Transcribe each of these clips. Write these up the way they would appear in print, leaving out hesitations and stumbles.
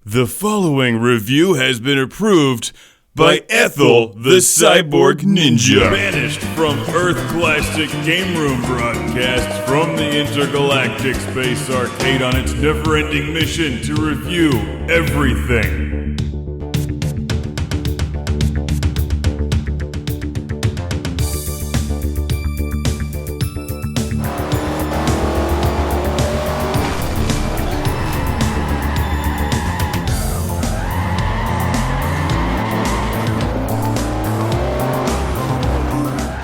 The following review has been approved by Ethel the Cyborg Ninja. Banished from Earth Classic Game Room broadcasts from the Intergalactic Space Arcade on its never-ending mission to review everything.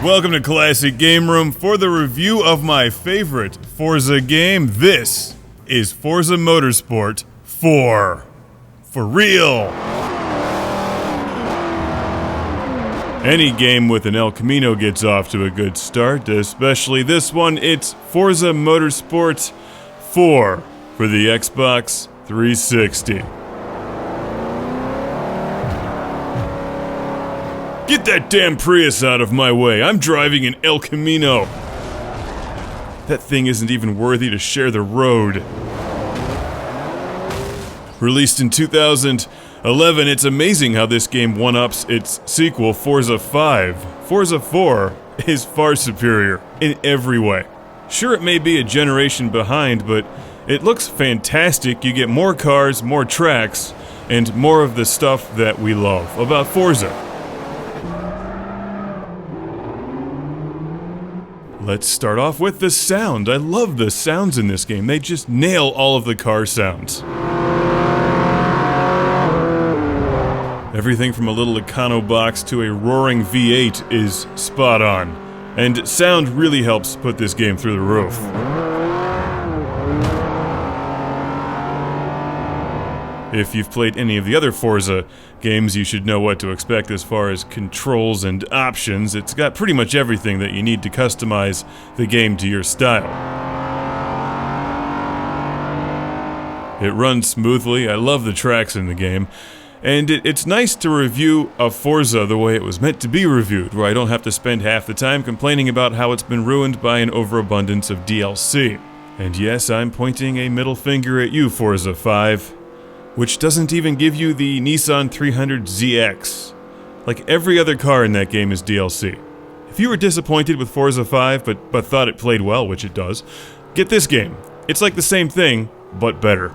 Welcome to Classic Game Room for the review of my favorite Forza game. This is Forza Motorsport 4. For real! Any game with an El Camino gets off to a good start, especially this one. It's Forza Motorsport 4 for the Xbox 360. Get that damn Prius out of my way. I'm driving an El Camino. That thing isn't even worthy to share the road. Released in 2011, it's amazing how this game one-ups its sequel, Forza 5. Forza 4 is far superior in every way. Sure, it may be a generation behind, but it looks fantastic. You get more cars, more tracks, and more of the stuff that we love about Forza. Let's start off with the sound. I love the sounds in this game. They just nail all of the car sounds. Everything from a little Econo box to a roaring V8 is spot on. And sound really helps put this game through the roof. If you've played any of the other Forza games, you should know what to expect as far as controls and options. It's got pretty much everything that you need to customize the game to your style. It runs smoothly. I love the tracks in the game. And it's nice to review a Forza the way it was meant to be reviewed, where I don't have to spend half the time complaining about how it's been ruined by an overabundance of DLC. And yes, I'm pointing a middle finger at you, Forza 5. Which doesn't even give you the Nissan 300ZX. Like every other car in that game is DLC. If you were disappointed with Forza 5 but thought it played well, which it does, get this game. It's like the same thing, but better.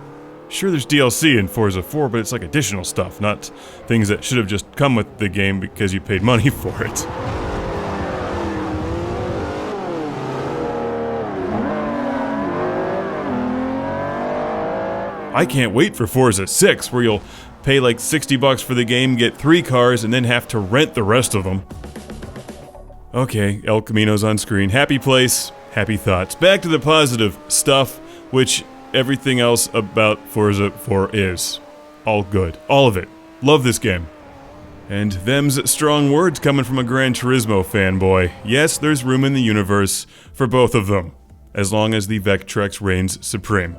Sure, there's DLC in Forza 4, but it's like additional stuff, not things that should have just come with the game because you paid money for it. I can't wait for Forza 6, where you'll pay like $60 for the game, get 3 cars, and then have to rent the rest of them. Okay, El Camino's on screen. Happy place, happy thoughts. Back to the positive stuff, which everything else about Forza 4 is. All good. All of it. Love this game. And them's strong words coming from a Gran Turismo fanboy. Yes, there's room in the universe for both of them, as long as the Vectrex reigns supreme.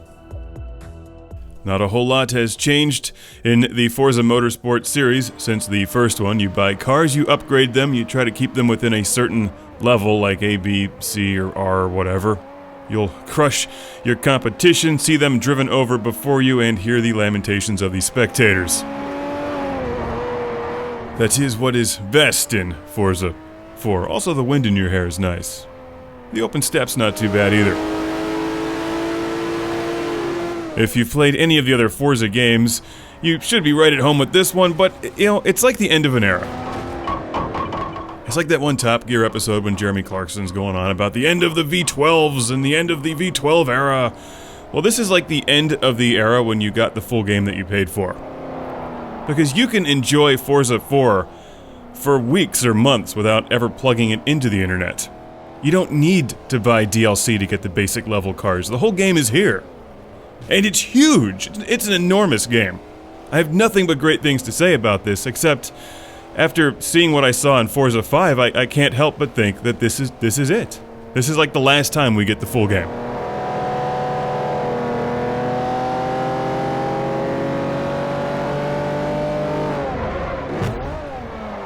Not a whole lot has changed in the Forza Motorsport series since the first one. You buy cars, you upgrade them, you try to keep them within a certain level like A, B, C, or R, or whatever. You'll crush your competition, see them driven over before you, and hear the lamentations of the spectators. That is what is best in Forza 4. Also, the wind in your hair is nice. The open step's not too bad either. If you've played any of the other Forza games, you should be right at home with this one, but, you know, it's like the end of an era. It's like that one Top Gear episode when Jeremy Clarkson's going on about the end of the V12s and the end of the V12 era. Well, this is like the end of the era when you got the full game that you paid for. Because you can enjoy Forza 4 for weeks or months without ever plugging it into the internet. You don't need to buy DLC to get the basic level cars. The whole game is here. And it's huge! It's an enormous game. I have nothing but great things to say about this, except after seeing what I saw in Forza 5, I can't help but think that this is it. This is like the last time we get the full game.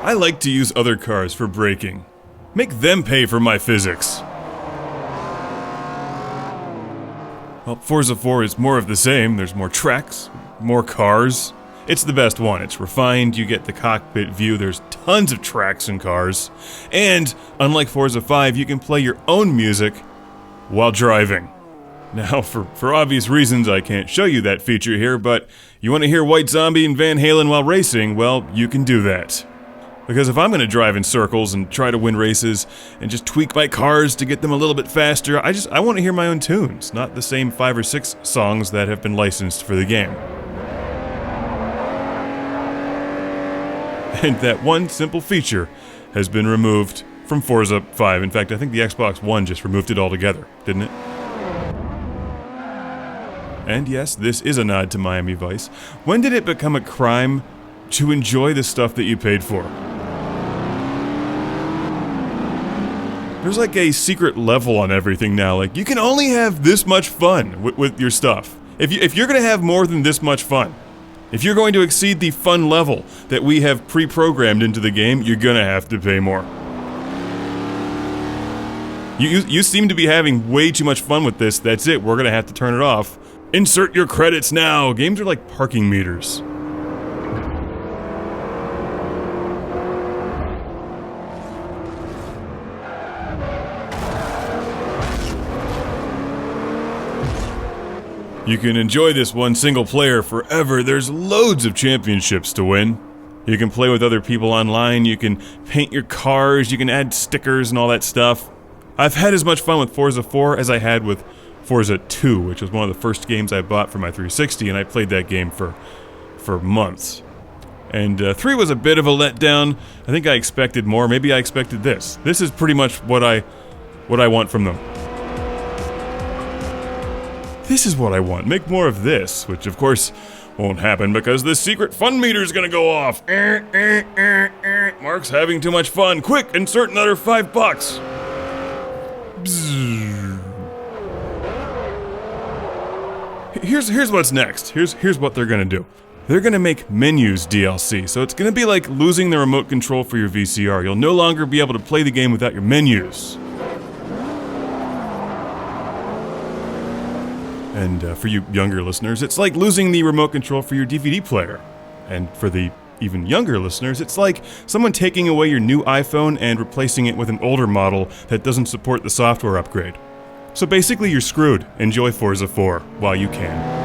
I like to use other cars for braking. Make them pay for my physics. Well, Forza 4 is more of the same. There's more tracks, more cars. It's the best one. It's refined, you get the cockpit view, there's tons of tracks and cars. And, unlike Forza 5, you can play your own music while driving. Now, for obvious reasons, I can't show you that feature here, but you want to hear White Zombie and Van Halen while racing, well, you can do that. Because if I'm going to drive in circles and try to win races and just tweak my cars to get them a little bit faster, I want to hear my own tunes, not the same 5 or 6 songs that have been licensed for the game. And that one simple feature has been removed from Forza 5. In fact, I think the Xbox One just removed it altogether, didn't it? And yes, this is a nod to Miami Vice. When did it become a crime to enjoy the stuff that you paid for? There's like a secret level on everything now. Like, you can only have this much fun with your stuff. If you're going to have more than this much fun, if you're going to exceed the fun level that we have pre-programmed into the game, you're going to have to pay more. You seem to be having way too much fun with this. That's it. We're going to have to turn it off. Insert your credits now. Games are like parking meters. You can enjoy this one single player forever. There's loads of championships to win. You can play with other people online, you can paint your cars, you can add stickers and all that stuff. I've had as much fun with Forza 4 as I had with Forza 2, which was one of the first games I bought for my 360, and I played that game for months. And 3 was a bit of a letdown. I think I expected more. Maybe I expected this. This is pretty much what I want from them. This is what I want. Make more of this, which of course won't happen because the secret fun meter's gonna go off. Mark's having too much fun. Quick, insert another $5. Bzzz. Here's what's next. Here's what they're gonna do. They're gonna make menus DLC, so it's gonna be like losing the remote control for your VCR. You'll no longer be able to play the game without your menus. And for you younger listeners, it's like losing the remote control for your DVD player. And for the even younger listeners, it's like someone taking away your new iPhone and replacing it with an older model that doesn't support the software upgrade. So basically you're screwed. Enjoy Forza 4 while you can.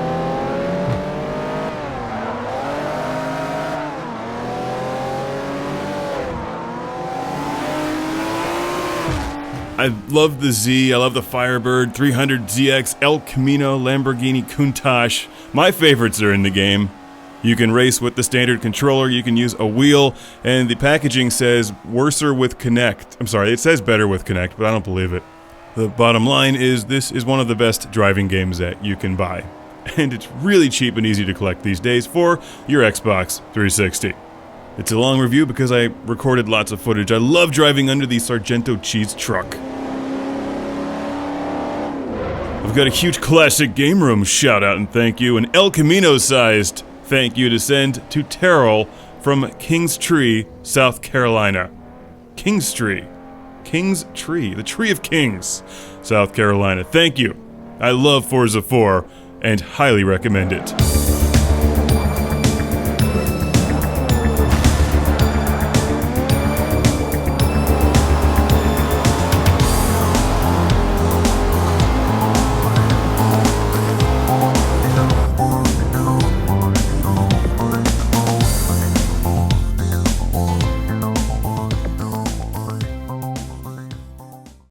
I love the Z, I love the Firebird, 300ZX, El Camino, Lamborghini Countach. My favorites are in the game. You can race with the standard controller, you can use a wheel, and the packaging says worser with Kinect. I'm sorry, it says better with Kinect, but I don't believe it. The bottom line is this is one of the best driving games that you can buy. And it's really cheap and easy to collect these days for your Xbox 360. It's a long review because I recorded lots of footage. I love driving under the Sargento cheese truck. I've got a huge classic game room shout out and thank you, an El Camino sized thank you to send to Terrell from Kings Tree, South Carolina. Kings Tree, the Tree of Kings, South Carolina. Thank you. I love Forza 4 and highly recommend it.